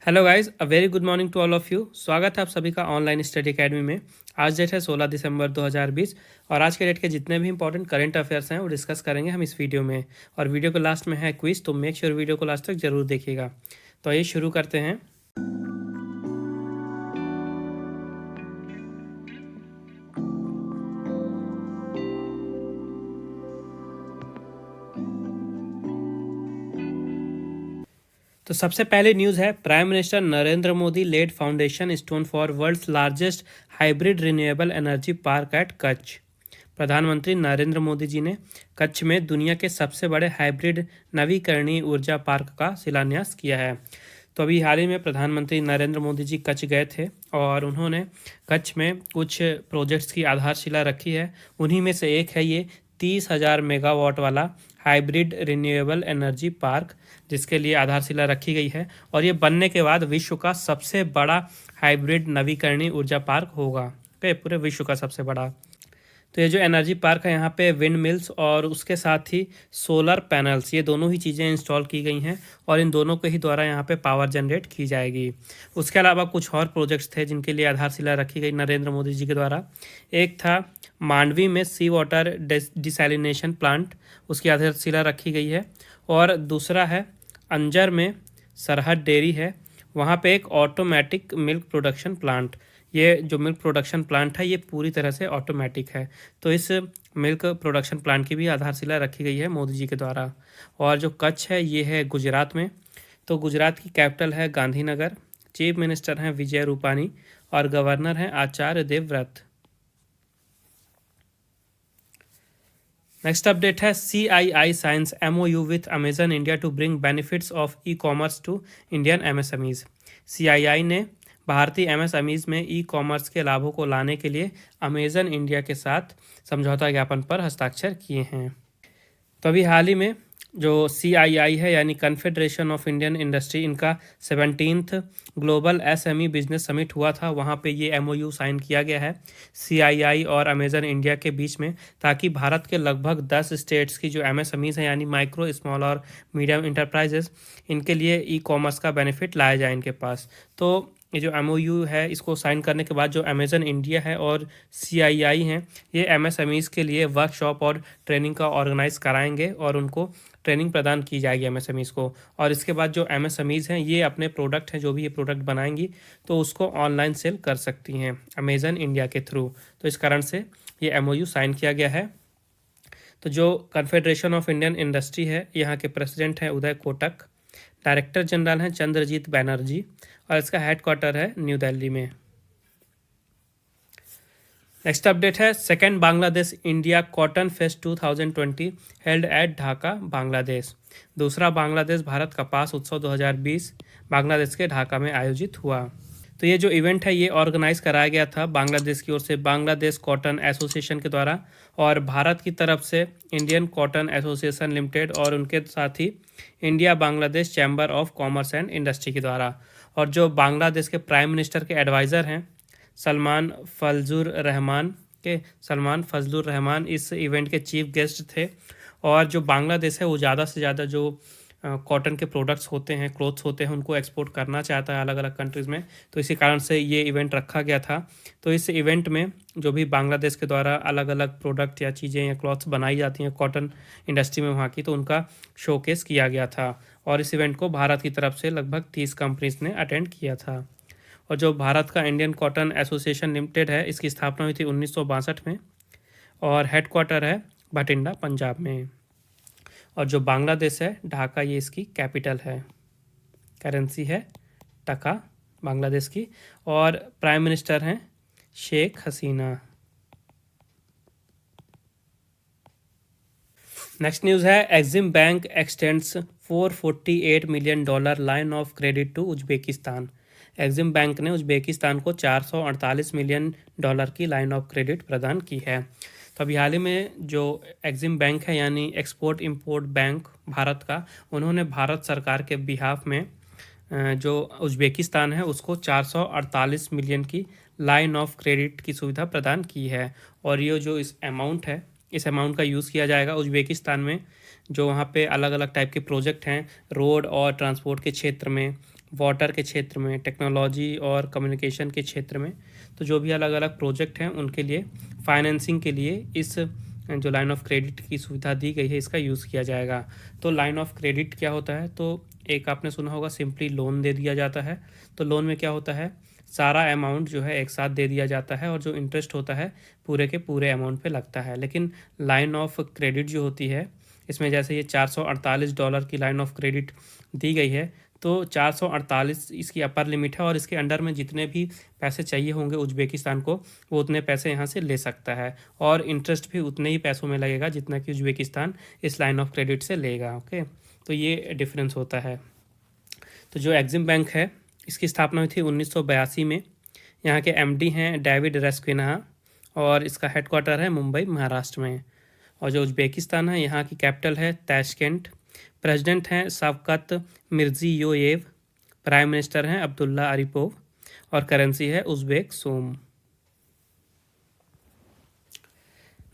Hello guys, a very good morning to all of you. स्वागत है आप सभी का ऑनलाइन स्टडी एकेडमी में। आज डेट है 16 दिसंबर 2020 और आज के डेट के जितने भी इंपॉर्टेंट करंट अफेयर्स हैं वो डिस्कस करेंगे हम इस वीडियो में। और वीडियो के लास्ट में है क्विज, तो मेक श्योर वीडियो को लास्ट तक जरूर देखिएगा। तो आइए शुरू करते हैं। तो सबसे पहले न्यूज़ है, prime minister Narendra Modi laid foundation stone for world's largest hybrid renewable energy park at Kutch. प्रधानमंत्री नरेंद्र मोदी जी ने कच्छ में दुनिया के सबसे बड़े हाइब्रिड नवीकरणीय ऊर्जा पार्क का शिलान्यास किया है। तो अभी हाल ही में प्रधानमंत्री नरेंद्र मोदी जी कच्छ गए थे और उन्होंने कच्छ में कुछ प्रोजेक्ट्स की आधारशिला रखी है। उन्हीं में से एक है ये 30,000 मेगावाट वाला हाइब्रिड रिन्यूएबल एनर्जी पार्क, जिसके लिए आधारशिला रखी गई है और ये बनने के बाद विश्व का सबसे बड़ा हाइब्रिड नवीकरणीय ऊर्जा पार्क होगा। पूरे विश्व का सबसे बड़ा। तो ये जो एनर्जी पार्क है, यहाँ पे विंड मिल्स और उसके साथ ही सोलर पैनल्स, ये दोनों ही चीज़ें इंस्टॉल की गई हैं और इन दोनों के ही द्वारा यहाँ पे पावर जनरेट की जाएगी। उसके अलावा कुछ और प्रोजेक्ट्स थे जिनके लिए आधारशिला रखी गई नरेंद्र मोदी जी के द्वारा। एक था मांडवी में सी वाटर डिसैलिनेशन प्लांट, उसकी आधारशिला रखी गई है। और दूसरा है अंजर में सरहद डेयरी है, वहाँ पे एक ऑटोमेटिक मिल्क प्रोडक्शन प्लांट। ये जो मिल्क प्रोडक्शन प्लांट है ये पूरी तरह से ऑटोमेटिक है, तो इस मिल्क प्रोडक्शन प्लांट की भी आधारशिला रखी गई है मोदी जी के द्वारा। और जो कच्छ है ये है गुजरात में। तो गुजरात की कैपिटल है गांधीनगर। चीफ मिनिस्टर हैं विजय रूपानी और गवर्नर हैं आचार्य देवव्रत। नेक्स्ट अपडेट है, CII science MOU with Amazon India to bring benefits of e-commerce to Indian MSMEs। CII ने भारतीय MSMEs में ई कॉमर्स के लाभों को लाने के लिए अमेजन इंडिया के साथ समझौता ज्ञापन पर हस्ताक्षर किए हैं। तो अभी हाल ही में जो CII है यानी कन्फेडरेशन ऑफ इंडियन इंडस्ट्री, इनका 17th global SME business summit हुआ था। वहाँ पे ये MOU साइन किया गया है CII और अमेजन इंडिया के बीच में, ताकि भारत के लगभग 10 स्टेट्स की जो MSMEs हैं यानी माइक्रो स्मॉल और मीडियम इंटरप्राइजेस, इनके लिए ई कॉमर्स का बेनिफिट लाया जाए इनके पास। तो ये जो MOU है इसको साइन करने के बाद जो अमेजन इंडिया है और CII हैं ये MSMEs के लिए वर्कशॉप और ट्रेनिंग का ऑर्गेनाइज कराएंगे और उनको ट्रेनिंग प्रदान की जाएगी MSMEs को। और इसके बाद जो MSMEs हैं ये अपने प्रोडक्ट हैं, जो भी ये प्रोडक्ट बनाएंगी तो उसको ऑनलाइन सेल कर सकती हैं अमेजन इंडिया के थ्रू। तो इस कारण से ये MOU साइन किया गया है। तो जो कन्फेडरेशन ऑफ इंडियन इंडस्ट्री है, यहाँ के प्रेसिडेंट हैं उदय कोटक, डायरेक्टर जनरल हैं चंद्रजीत बैनर्जी और इसका हेडक्वार्टर है न्यू दिल्ली में। नेक्स्ट अपडेट है, second Bangladesh India cotton fest 2020 held at Dhaka Bangladesh. दूसरा बांग्लादेश भारत कपास उत्सव 2020 बांग्लादेश के ढाका में आयोजित हुआ। तो ये जो इवेंट है ये ऑर्गेनाइज कराया गया था बांग्लादेश की ओर से बांग्लादेश कॉटन एसोसिएशन के द्वारा और भारत की तरफ से इंडियन कॉटन एसोसिएशन लिमिटेड और उनके साथ ही India Bangladesh chamber of commerce and industry के द्वारा। और जो बांग्लादेश के प्राइम मिनिस्टर के एडवाइज़र हैं सलमान फजलुर रहमान इस इवेंट के चीफ गेस्ट थे। और जो बांग्लादेश है वो ज़्यादा से ज़्यादा जो कॉटन के प्रोडक्ट्स होते हैं, क्लोथ्स होते हैं, उनको एक्सपोर्ट करना चाहता है अलग अलग कंट्रीज़ में, तो इसी कारण से ये इवेंट रखा गया था। तो इस इवेंट में जो भी बांग्लादेश के द्वारा अलग अलग प्रोडक्ट या चीज़ें या क्लॉथ्स बनाई जाती हैं कॉटन इंडस्ट्री में वहाँ की, तो उनका शोकेस किया गया था। और इस इवेंट को भारत की तरफ से लगभग 30 कंपनीज ने अटेंड किया था। और जो भारत का इंडियन कॉटन एसोसिएशन लिमिटेड है, इसकी स्थापना हुई थी 1962 में और हेडक्वार्टर है भटिंडा पंजाब में। और जो बांग्लादेश है ढाका, ये इसकी कैपिटल है। करेंसी है टका बांग्लादेश की और प्राइम मिनिस्टर हैं शेख हसीना। नेक्स्ट न्यूज़ है, Exim bank extends $448 million line of credit to Uzbekistan. Exim bank ने उज्बेकिस्तान को $448 मिलियन की लाइन ऑफ क्रेडिट प्रदान की है। तो अभी हाल ही में जो एक्सिम बैंक है यानी एक्सपोर्ट इंपोर्ट बैंक भारत का, उन्होंने भारत सरकार के बिहाफ में जो उज्बेकिस्तान है उसको 448 मिलियन की लाइन ऑफ क्रेडिट की सुविधा प्रदान की है। और ये जो इस अमाउंट है, इस अमाउंट का यूज़ किया जाएगा उज्बेकिस्तान में जो वहाँ पे अलग अलग टाइप के प्रोजेक्ट हैं रोड और ट्रांसपोर्ट के क्षेत्र में, वाटर के क्षेत्र में, टेक्नोलॉजी और कम्युनिकेशन के क्षेत्र में। तो जो भी अलग अलग प्रोजेक्ट हैं उनके लिए फाइनेंसिंग के लिए इस जो लाइन ऑफ क्रेडिट की सुविधा दी गई है इसका यूज़ किया जाएगा। तो लाइन ऑफ क्रेडिट क्या होता है? तो एक आपने सुना होगा सिंपली लोन दे दिया जाता है। तो लोन में क्या होता है, सारा अमाउंट जो है एक साथ दे दिया जाता है और जो इंटरेस्ट होता है पूरे के पूरे अमाउंट पे लगता है। लेकिन लाइन ऑफ क्रेडिट जो होती है इसमें जैसे ये $448 की लाइन ऑफ क्रेडिट दी गई है, तो 448 इसकी अपर लिमिट है और इसके अंडर में जितने भी पैसे चाहिए होंगे उज्बेकिस्तान को वो उतने पैसे यहाँ से ले सकता है और इंटरेस्ट भी उतने ही पैसों में लगेगा जितना कि उज्बेकिस्तान इस लाइन ऑफ क्रेडिट से लेगा। ओके, तो ये डिफरेंस होता है। तो जो एग्जिम बैंक है इसकी स्थापना हुई थी 1982 में। यहाँ के एमडी हैं डेविड रेस्क्विना और इसका हेडक्वार्टर है मुंबई महाराष्ट्र में। और जो उज्बेकिस्तान है यहाँ की कैपिटल है ताशकेंट। प्रेसिडेंट हैं शवकत मिर्जियोयेव। प्राइम मिनिस्टर हैं अब्दुल्ला आरिपोव और करेंसी है उज्बेक सोम।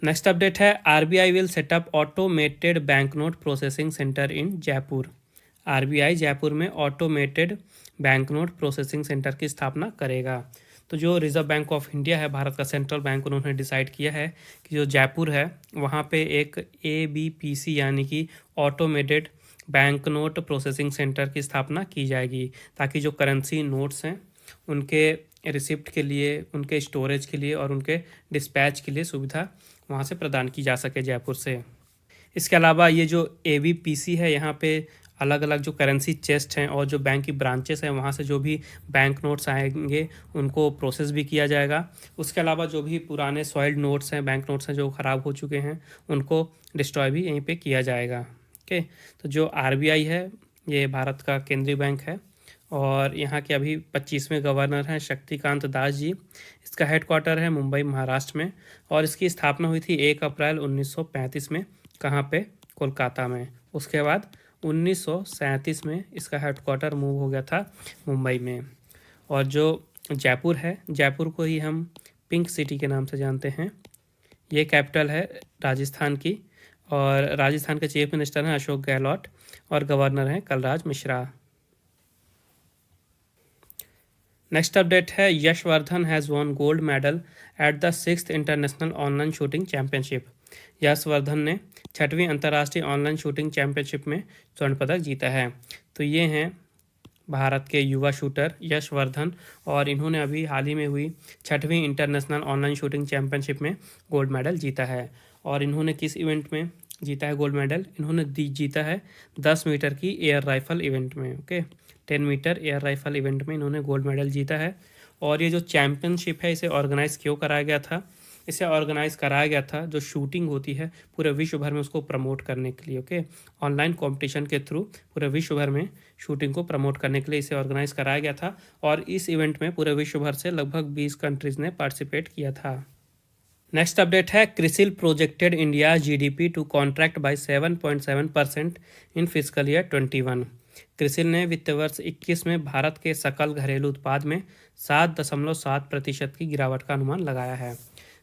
नेक्स्ट अपडेट है RBI will set up automated bank note processing centre in Jaipur. RBI Jaipur में automated bank note processing centre की स्थापना करेगा। तो जो रिजर्व बैंक ऑफ इंडिया है, भारत का सेंट्रल बैंक, उन्होंने डिसाइड किया है कि जो जयपुर है वहाँ पे एक ABPC यानी कि automated bank note processing centre की स्थापना की जाएगी ताकि जो करेंसी नोट्स हैं उनके रिसिप्ट के लिए, उनके स्टोरेज के लिए और उनके डिस्पैच के लिए सुविधा वहाँ से प्रदान की जा सके जयपुर से। इसके अलावा ये जो ABPC है यहाँ पे अलग अलग जो करेंसी चेस्ट हैं और जो बैंक की ब्रांचेस हैं वहाँ से जो भी बैंक नोट्स आएंगे उनको प्रोसेस भी किया जाएगा। उसके अलावा जो भी पुराने सॉइल्ड नोट्स हैं, बैंक नोट्स हैं जो ख़राब हो चुके हैं, उनको डिस्ट्रॉय भी यहीं पे किया जाएगा। ओके, तो जो RBI है ये भारत का केंद्रीय बैंक है और यहाँ के अभी 25वें गवर्नर हैं शक्तिकांत दास जी। इसका हेडक्वार्टर है मुंबई महाराष्ट्र में और इसकी स्थापना हुई थी 1 अप्रैल 1935 में। कहाँ पे? कोलकाता में। उसके बाद 1937 में इसका हेडक्वार्टर मूव हो गया था मुंबई में। और जो जयपुर है, जयपुर को ही हम पिंक सिटी के नाम से जानते हैं। ये कैपिटल है राजस्थान की और राजस्थान के चीफ मिनिस्टर हैं अशोक गहलोत और गवर्नर हैं कलराज मिश्रा। नेक्स्ट अपडेट है Yashvardhan has won gold medal at the 6th international online shooting championship. Yashvardhan ने 6वीं अंतर्राष्ट्रीय ऑनलाइन शूटिंग चैंपियनशिप में स्वर्ण पदक जीता है। तो ये हैं भारत के युवा शूटर यशवर्धन और इन्होंने अभी हाल ही में हुई 6वीं इंटरनेशनल ऑनलाइन शूटिंग चैंपियनशिप में गोल्ड मेडल जीता है। और इन्होंने किस इवेंट में जीता है गोल्ड मेडल? इन्होंने जीता है 10 मीटर की एयर राइफल इवेंट में। Okay, 10 metre air rifle event में इन्होंने गोल्ड मेडल जीता है। और ये जो चैम्पियनशिप है इसे ऑर्गेनाइज क्यों कराया गया था? इसे ऑर्गेनाइज कराया गया था जो शूटिंग होती है पूरे विश्व भर में उसको प्रमोट करने के लिए। ओके, ऑनलाइन कंपटीशन के थ्रू पूरे विश्व भर में शूटिंग को प्रमोट करने के लिए इसे ऑर्गेनाइज कराया गया था और इस इवेंट में पूरे विश्व भर से लगभग 20 कंट्रीज़ ने पार्टिसिपेट किया था। नेक्स्ट अपडेट है Crisil projected India GDP to contract by 7.7% in physical year 21। Crisil ने वित्त वर्ष 21 में भारत के सकल घरेलू उत्पाद में 7.7% की गिरावट का अनुमान लगाया है।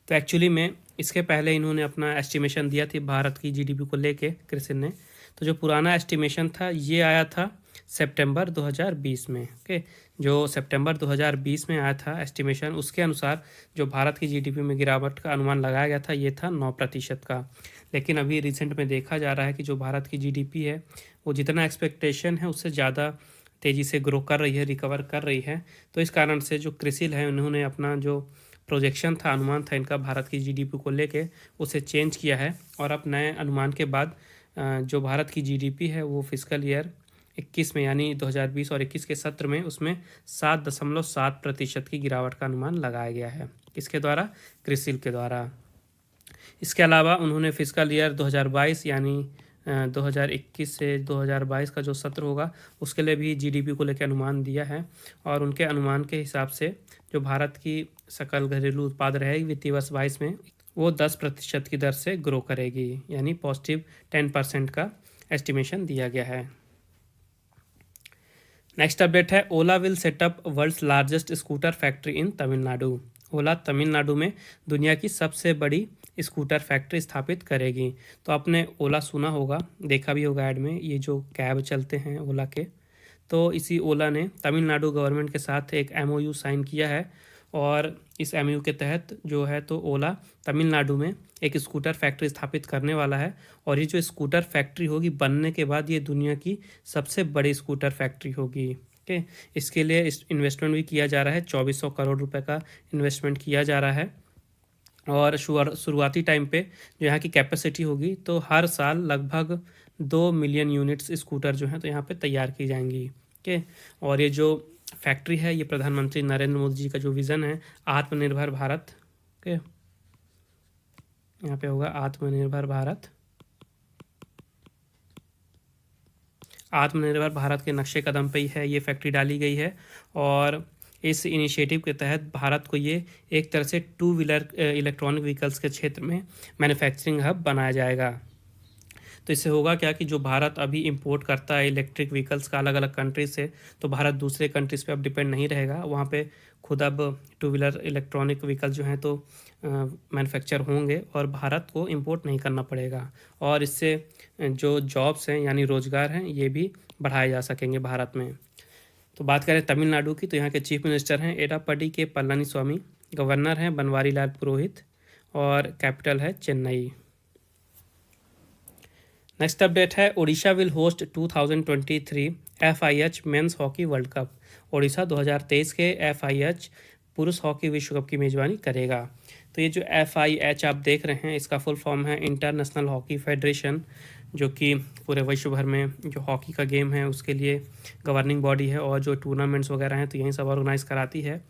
तो एक्चुअली में इसके पहले इन्होंने अपना एस्टिमेशन दिया थी भारत की GDP को लेके क्रिसिल ने। तो जो पुराना एस्टिमेशन था ये आया था सितंबर 2020 में। ओके, जो सितंबर 2020 में आया था एस्टिमेशन, उसके अनुसार जो भारत की GDP में गिरावट का अनुमान लगाया गया था ये था 9% का। लेकिन अभी रिसेंट में देखा जा रहा है कि जो भारत की GDP है वो जितना एक्सपेक्टेशन है उससे ज़्यादा तेज़ी से ग्रो कर रही है, रिकवर कर रही है। तो इस कारण से जो क्रिसिल है उन्होंने अपना जो प्रोजेक्शन था, अनुमान था इनका भारत की GDP को लेके, उसे चेंज किया है और अब नए अनुमान के बाद जो भारत की GDP है वो फिजिकल ईयर 21 में यानी 2020 और 21 के सत्र में उसमें 7.7% की गिरावट का अनुमान लगाया गया है। किसके द्वारा? क्रिसिल के द्वारा। इसके अलावा उन्होंने फिजिकल ईयर 2022 यानी 2021 से 2022 का जो सत्र होगा उसके लिए भी GDP को लेकर अनुमान दिया है और उनके अनुमान के हिसाब से जो भारत की सकल घरेलू उत्पाद रहेगी वित्तीय वर्ष 22 में वो 10% की दर से ग्रो करेगी, यानी पॉजिटिव 10% का एस्टिमेशन दिया गया है। नेक्स्ट अपडेट है ओला will set up world's largest scooter factory in Tamil Nadu. ओला तमिलनाडु में दुनिया की सबसे बड़ी स्कूटर फैक्ट्री स्थापित करेगी। तो आपने ओला सुना होगा, देखा भी होगा ऐड में, ये जो कैब चलते हैं ओला के, तो इसी ओला ने तमिलनाडु गवर्नमेंट के साथ एक MOU साइन किया है और इस MOU के तहत जो है तो ओला तमिलनाडु में एक स्कूटर फैक्ट्री स्थापित करने वाला है। और ये जो स्कूटर फैक्ट्री होगी बनने के बाद ये दुनिया की सबसे बड़ी स्कूटर फैक्ट्री होगी। ओके, इसके लिए इन्वेस्टमेंट भी किया जा रहा है, 2400 करोड़ रुपए का इन्वेस्टमेंट किया जा रहा है। और शुरुआती टाइम पे जो यहाँ की कैपेसिटी होगी तो हर साल लगभग 2 मिलियन यूनिट्स स्कूटर जो हैं तो यहाँ पे तैयार की जाएंगी। ओके, और ये जो फैक्ट्री है ये प्रधानमंत्री नरेंद्र मोदी जी का जो विज़न है आत्मनिर्भर भारत, ओके, यहाँ पे होगा आत्मनिर्भर भारत, आत्मनिर्भर भारत के नक्शे कदम पे ही है ये फैक्ट्री डाली गई है। और इस इनिशिएटिव के तहत भारत को ये एक तरह से 2 व्हीलर इलेक्ट्रॉनिक व्हीकल्स के क्षेत्र में मैन्युफैक्चरिंग हब बनाया जाएगा। तो इससे होगा क्या कि जो भारत अभी इंपोर्ट करता है इलेक्ट्रिक व्हीकल्स का अलग अलग कंट्रीज से, तो भारत दूसरे कंट्रीज़ पे अब डिपेंड नहीं रहेगा, वहाँ पे खुद अब 2 व्हीलर इलेक्ट्रॉनिक व्हीकल जो हैं तो मैन्युफैक्चर होंगे और भारत को इंपोर्ट नहीं करना पड़ेगा। और इससे जो जॉब्स हैं यानी रोज़गार हैं ये भी बढ़ाए जा सकेंगे भारत में। तो बात करें तमिलनाडु की, तो यहाँ के चीफ मिनिस्टर हैं एडापडी के पलानीस्वामी, गवर्नर हैं बनवारीलाल पुरोहित और कैपिटल है चेन्नई। नेक्स्ट अपडेट है Orissa will host 2023 FIH men's hockey world cup. Orissa 2023 के FIH पुरुष हॉकी विश्व कप की मेज़बानी करेगा। तो ये जो FIH आप देख रहे हैं इसका फुल फॉर्म है इंटरनेशनल हॉकी फेडरेशन, जो कि पूरे विश्व भर में जो हॉकी का गेम है उसके लिए गवर्निंग बॉडी है और जो टूर्नामेंट्स वगैरह हैं तो यहीं सब ऑर्गेनाइज कराती है।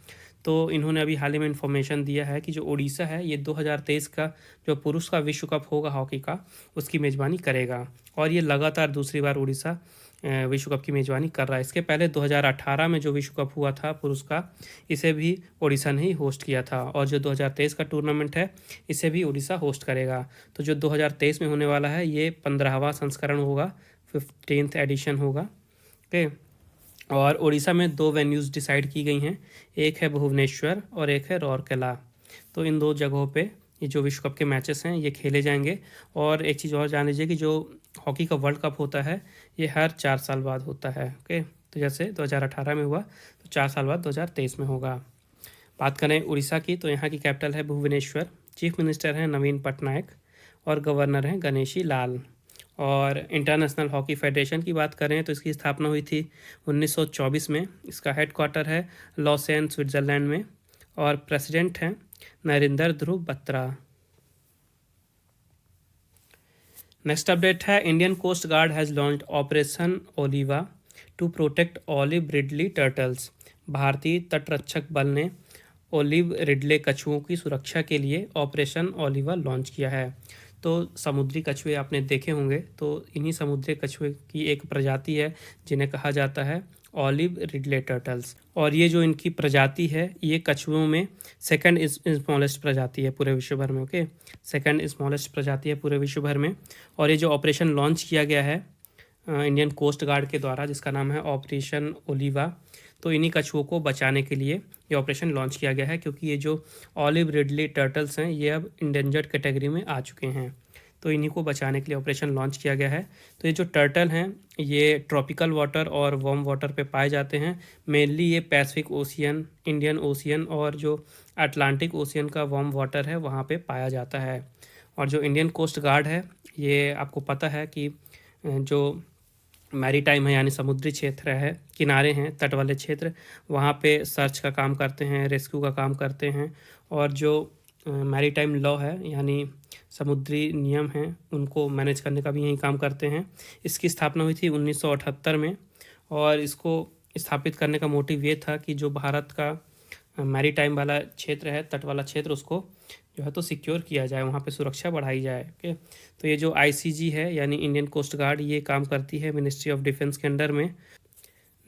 तो इन्होंने अभी हाल ही में इन्फॉर्मेशन दिया है कि जो उड़ीसा है ये 2023 का जो पुरुष का विश्व कप होगा हॉकी का उसकी मेज़बानी करेगा। और ये लगातार दूसरी बार उड़ीसा विश्व कप की मेज़बानी कर रहा है। इसके पहले 2018 में जो विश्व कप हुआ था पुरुष का, इसे भी उड़ीसा ने ही होस्ट किया था। और जो 2023 का टूर्नामेंट है इसे भी उड़ीसा होस्ट करेगा। तो जो 2023 में होने वाला है ये 15वां संस्करण होगा, 15th एडिशन होगा। ओके, और उड़ीसा में 2 वेन्यूज़ डिसाइड की गई हैं, एक है भुवनेश्वर और एक है राउरकेला। तो इन 2 जगहों पे ये जो विश्व कप के मैचेस हैं ये खेले जाएंगे। और एक चीज़ और जान लीजिए कि जो हॉकी का वर्ल्ड कप होता है ये हर 4 साल बाद होता है। ओके, तो जैसे 2018 में हुआ तो 4 साल बाद 2023 में होगा। बात करें उड़ीसा की, तो यहाँ की कैपिटल है भुवनेश्वर, चीफ मिनिस्टर हैं नवीन पटनायक और गवर्नर हैं गणेशी लाल। और इंटरनेशनल हॉकी फेडरेशन की बात करें तो इसकी स्थापना हुई थी 1924 में। इसका हेडक्वार्टर है लॉसेन स्विट्ज़रलैंड में और प्रेसिडेंट हैं नरेंद्र ध्रुव बत्रा। नेक्स्ट अपडेट है Indian coast guard has launched operation Olivia to protect olive ridley turtles. भारतीय तटरक्षक बल ने ओलिव रिडले कछुओं की सुरक्षा के लिए ऑपरेशन ओलिवा लॉन्च किया है। तो समुद्री कछुए आपने देखे होंगे, तो इन्हीं समुद्री कछुए की एक प्रजाति है जिन्हें कहा जाता है ऑलिव रिडले टर्टल्स। और ये जो इनकी प्रजाति है ये कछुओं में सेकंड स्मॉलेस्ट प्रजाति है पूरे विश्व भर में। ओके, सेकंड स्मॉलेस्ट प्रजाति है पूरे विश्व भर में। और ये जो ऑपरेशन लॉन्च किया गया है इंडियन कोस्ट गार्ड के द्वारा, जिसका नाम है ऑपरेशन ओलिवा, तो इन्हीं कछुओं को बचाने के लिए ये ऑपरेशन लॉन्च किया गया है, क्योंकि ये जो ऑलिव रिडली टर्टल्स हैं ये अब इंडेंजर्ड कैटेगरी में आ चुके हैं। तो इन्हीं को बचाने के लिए ऑपरेशन लॉन्च किया गया है। तो ये जो टर्टल हैं ये ट्रॉपिकल वाटर और वार्म वाटर पे पाए जाते हैं। मेनली ये पैसिफिक ओशियन, इंडियन ओशियन और जो अटलांटिक ओशियन का वार्म वाटर है वहाँ पे पाया जाता है। और जो इंडियन कोस्ट गार्ड है ये आपको पता है कि जो मैरीटाइम है यानी समुद्री क्षेत्र है, किनारे हैं, तट वाले क्षेत्र, वहाँ पे सर्च का काम करते हैं, रेस्क्यू का काम करते हैं। और जो मैरीटाइम लॉ है यानी समुद्री नियम हैं उनको मैनेज करने का भी यही काम करते हैं। इसकी स्थापना हुई थी 1978 में और इसको स्थापित करने का मोटिव ये था कि जो भारत का मैरीटाइम वाला क्षेत्र है, तट वाला क्षेत्र, उसको जो है तो सिक्योर किया जाए, वहाँ पे सुरक्षा बढ़ाई जाए। ओके, तो ये जो ICG है यानी इंडियन कोस्ट गार्ड ये काम करती है मिनिस्ट्री ऑफ डिफेंस के अंडर में।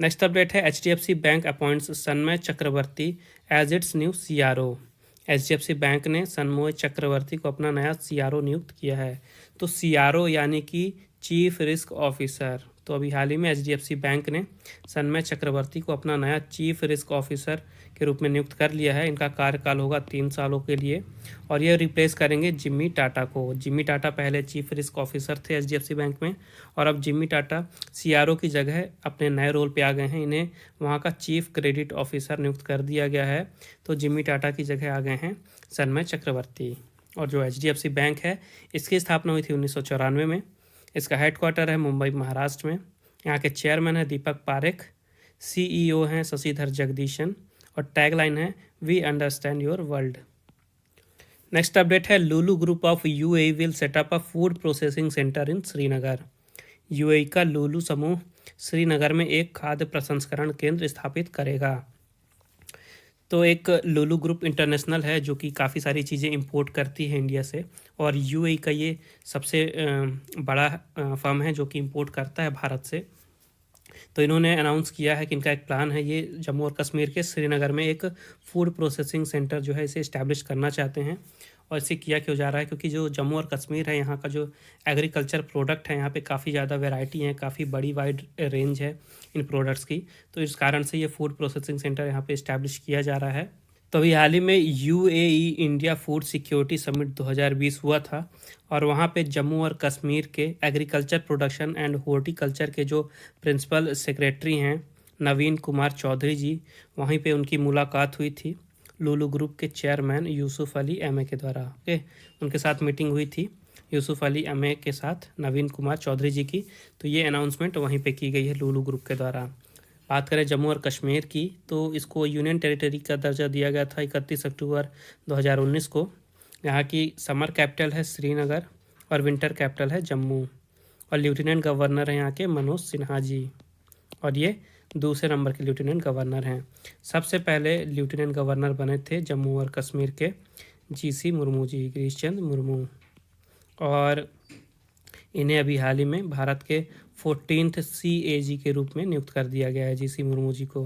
नेक्स्ट अपडेट है HDFC bank appoints Sanmay Chakraborty as its new CRO। HDFC bank ने सन्मय चक्रवर्ती को अपना नया CRO नियुक्त किया है। तो CRO यानी कि चीफ रिस्क ऑफिसर। तो अभी हाल ही में HDFC बैंक ने सन्मय चक्रवर्ती को अपना नया चीफ रिस्क ऑफिसर के रूप में नियुक्त कर लिया है। इनका कार्यकाल होगा 3 सालों के लिए और ये रिप्लेस करेंगे जिम्मी टाटा को। जिम्मी टाटा पहले चीफ रिस्क ऑफिसर थे HDFC बैंक में और अब जिम्मी टाटा CRO की जगह अपने नए रोल पे आ गए हैं। इन्हें वहाँ का चीफ क्रेडिट ऑफिसर नियुक्त कर दिया गया है। तो जिम्मी टाटा की जगह आ गए हैं सन्मय चक्रवर्ती। और जो HDFC बैंक है इसकी स्थापना हुई थी 1994 में। इसका हेडक्वार्टर है मुंबई महाराष्ट्र में। यहाँ के चेयरमैन है दीपक पारेख, CEO हैं शशिधर जगदीशन और टैगलाइन है we understand your world. Next update है Lulu group of UAE will set up a food processing centre in Srinagar. UAE का लुलु समूह श्रीनगर में एक खाद्य प्रसंस्करण केंद्र स्थापित करेगा। तो एक लुलु ग्रुप इंटरनेशनल है जो कि काफ़ी सारी चीज़ें इंपोर्ट करती है इंडिया से और UAE का ये सबसे बड़ा फर्म है जो कि इंपोर्ट करता है भारत से। तो इन्होंने अनाउंस किया है कि इनका एक प्लान है, ये जम्मू और कश्मीर के श्रीनगर में एक फूड प्रोसेसिंग सेंटर जो है इसे इस्टेब्लिश करना चाहते हैं। और इसे किया क्यों जा रहा है, क्योंकि जो जम्मू और कश्मीर है यहाँ का जो एग्रीकल्चर प्रोडक्ट है यहाँ पे काफ़ी ज़्यादा वैरायटी है, काफ़ी बड़ी वाइड रेंज है इन प्रोडक्ट्स की। तो इस कारण से ये फूड प्रोसेसिंग सेंटर यहाँ पे इस्टेब्लिश किया जा रहा है। तो अभी हाल ही में UAE India food security summit 2020 हुआ था और वहाँ पे जम्मू और कश्मीर के एग्रीकल्चर प्रोडक्शन एंड हॉर्टिकल्चर के जो प्रिंसिपल सेक्रेटरी हैं नवीन कुमार चौधरी जी, वहीं पे उनकी मुलाकात हुई थी लुलु ग्रुप के चेयरमैन यूसुफ अली एमए के द्वारा। ओके, उनके साथ मीटिंग हुई थी यूसुफ अली एमए के साथ नवीन कुमार चौधरी जी की। तो ये अनाउंसमेंट वहीं पे की गई है लुलु ग्रुप के द्वारा। बात करें जम्मू और कश्मीर की तो इसको यूनियन टेरिटरी का दर्जा दिया गया था 31 अक्टूबर 2019 को। यहाँ की समर कैपिटल है श्रीनगर और विंटर कैपिटल है जम्मू और लेफ्टिनेंट गवर्नर हैं यहाँ के मनोज सिन्हा जी और ये दूसरे नंबर के लेफ्टिनेंट गवर्नर हैं। सबसे पहले लेफ्टिनेंट गवर्नर बने थे जम्मू और कश्मीर के GC मुर्मू जी, गिरीश चंद्र मुर्मू, और इन्हें अभी हाल ही में भारत के 14th CAG के रूप में नियुक्त कर दिया गया है GC मुर्मू जी को।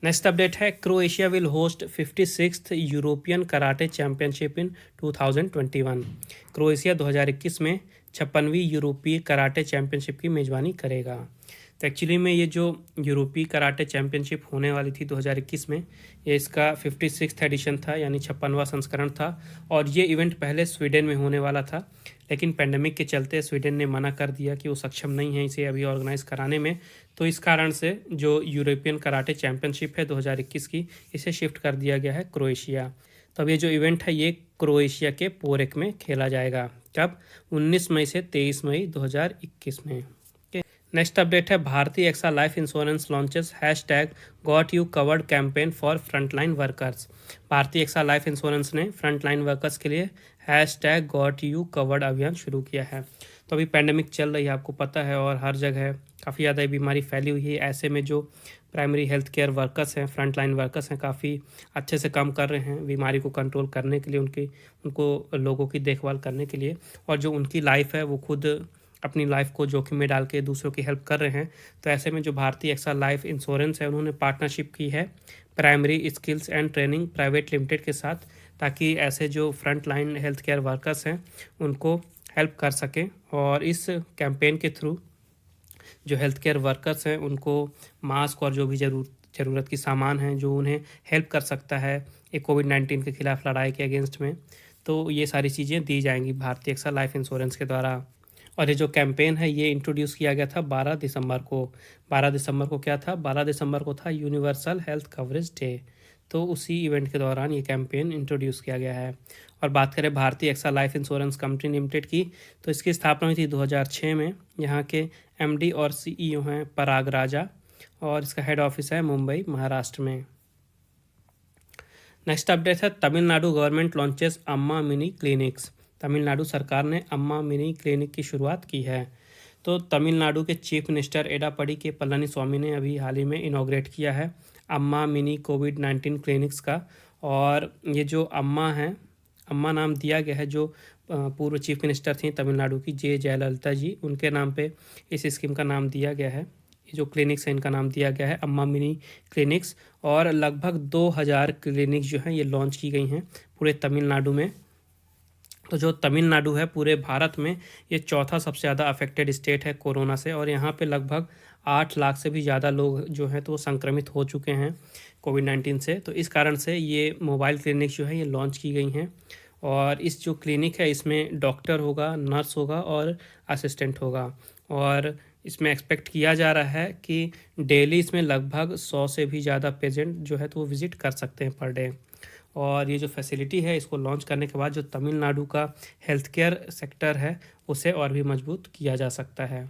नेक्स्ट अपडेट है Croatia will host 56th European karate championship in 2021। Croatia 2021 में 56वीं यूरोपीय कराटे चैंपियनशिप की मेज़बानी करेगा। तो एक्चुअली में ये जो यूरोपीय कराटे चैंपियनशिप होने वाली थी 2021 में, ये इसका 56th एडिशन था यानी 56वां संस्करण था और ये इवेंट पहले स्वीडन में होने वाला था, लेकिन पेंडेमिक के चलते स्वीडन ने मना कर दिया कि वो सक्षम नहीं है इसे अभी ऑर्गेनाइज कराने में। तो इस कारण से जो यूरोपियन कराटे चैंपियनशिप है 2021 की, इसे शिफ्ट कर दिया गया है क्रोएशिया। तो अब ये जो इवेंट है ये क्रोएशिया के पोरेक में खेला जाएगा। कब? 19 मई से 23 मई 2021 में। नेक्स्ट अपडेट है Bharti AXA life insurance launches #got you covered campaign for frontline workers. Bharti AXA life insurance ने फ्रंटलाइन वर्कर्स के लिए #गॉट यू कवर्ड अभियान शुरू किया है। तो अभी पेंडेमिक चल रही है, आपको पता है, और हर जगह काफ़ी ज़्यादा बीमारी फैली हुई है। ऐसे में जो प्राइमरी हेल्थ केयर वर्कर्स हैं, फ्रंटलाइन वर्कर्स हैं, काफ़ी अच्छे से काम कर रहे हैं बीमारी को कंट्रोल करने के लिए, उनको लोगों की देखभाल करने के लिए, और जो उनकी लाइफ है वो खुद अपनी लाइफ को जोखिम में डाल के दूसरों की हेल्प कर रहे हैं। तो ऐसे में जो भारतीय एक्सा लाइफ इंश्योरेंस है उन्होंने पार्टनरशिप की है primary skills and training private limited के साथ, ताकि ऐसे जो front line health care workers हैं उनको हेल्प कर सकें। और इस कैंपेन के थ्रू जो हेल्थ केयर वर्कर्स हैं उनको मास्क और जो भी ज़रूरत की सामान हैं जो उन्हें हेल्प कर सकता है ये कोविड-19 के खिलाफ लड़ाई के अगेंस्ट में, तो ये सारी चीज़ें दी जाएंगी भारतीय एक्सा लाइफ इंश्योरेंस के द्वारा। और ये जो कैंपेन है ये इंट्रोड्यूस किया गया था 12 दिसंबर को। 12 दिसंबर को क्या था? 12 दिसंबर को था यूनिवर्सल हेल्थ कवरेज डे। तो उसी इवेंट के दौरान ये कैंपेन इंट्रोड्यूस किया गया है। और बात करें Bharti AXA life insurance company limited की, तो इसकी स्थापना हुई थी 2006 में। यहाँ के MD और CEO हैं पराग राजा और इसका हेड ऑफिस है मुंबई महाराष्ट्र में। नेक्स्ट अपडेट है तमिलनाडु गवर्नमेंट लॉन्चेस अम्मा मिनी क्लिनिक्स। तमिलनाडु सरकार ने अम्मा मिनी क्लिनिक की शुरुआत की है। तो तमिलनाडु के चीफ मिनिस्टर एडापडी के पलनीस्वामी ने अभी हाल ही में इनॉग्रेट किया है अम्मा मिनी कोविड-19 क्लिनिक्स का। और ये जो अम्मा हैं, अम्मा नाम दिया गया है जो पूर्व चीफ मिनिस्टर थी तमिलनाडु की जयललिता जी, उनके नाम पे इस स्कीम का नाम दिया गया है। ये जो क्लिनिक्स है इनका नाम दिया गया है अम्मा मिनी क्लिनिक्स। और लगभग 2000 क्लिनिक्स जो हैं ये लॉन्च की गई हैं पूरे तमिलनाडु में। तो जो तमिलनाडु है पूरे भारत में ये चौथा सबसे ज़्यादा अफेक्टेड स्टेट है कोरोना से, और यहाँ पे लगभग 8 लाख से भी ज़्यादा लोग जो हैं तो वो संक्रमित हो चुके हैं कोविड-19 से। तो इस कारण से ये मोबाइल क्लिनिक जो है ये लॉन्च की गई हैं, और इस जो क्लिनिक है इसमें डॉक्टर होगा, नर्स होगा और असिस्टेंट होगा, और इसमें एक्सपेक्ट किया जा रहा है कि डेली इसमें लगभग 100 से भी ज़्यादा पेशेंट जो है तो वो विज़िट कर सकते हैं पर डे। और ये जो फैसिलिटी है इसको लॉन्च करने के बाद जो तमिलनाडु का हेल्थ केयर सेक्टर है उसे और भी मजबूत किया जा सकता है।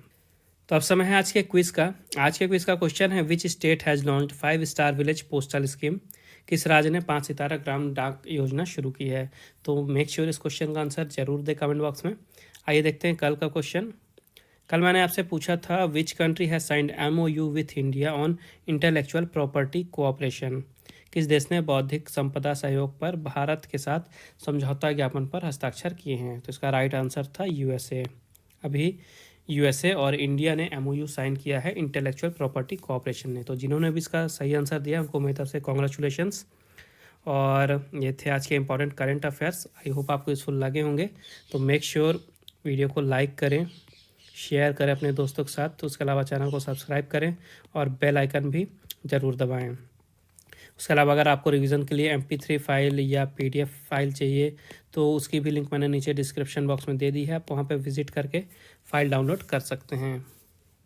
तो अब समय है आज के क्विज़ का। आज के क्विज़ का क्वेश्चन है, which state has launched 5 star village postal scheme. किस राज्य ने 5 सितारा ग्राम डाक योजना शुरू की है। तो मेक श्योर इस क्वेश्चन का आंसर जरूर दें कमेंट बॉक्स में। आइए देखते हैं कल का क्वेश्चन। कल मैंने आपसे पूछा था, which country has signed MOU with India on intellectual property cooperation. किस देश ने बौद्धिक संपदा सहयोग पर भारत के साथ समझौता ज्ञापन पर हस्ताक्षर किए हैं। तो इसका राइट आंसर था USA। अभी USA और इंडिया ने MOU साइन किया है इंटेलेक्चुअल प्रॉपर्टी कोऑपरेशन ने। तो जिन्होंने भी इसका सही आंसर दिया उनको मेरी तरफ से कॉन्ग्रेचुलेशंस। और ये थे आज के important current affairs. I hope आपको यूजफुल लगे होंगे। तो मेक श्योर वीडियो को लाइक करें, शेयर करें अपने दोस्तों के साथ। तो उसके अलावा चैनल को सब्सक्राइब करें और बेल आइकन भी ज़रूर दबाएं। उसके अलावा अगर आपको रिवीजन के लिए MP3 फाइल या PDF फाइल चाहिए तो उसकी भी लिंक मैंने नीचे डिस्क्रिप्शन बॉक्स में दे दी है, आप वहाँ पे विजिट करके फ़ाइल डाउनलोड कर सकते हैं।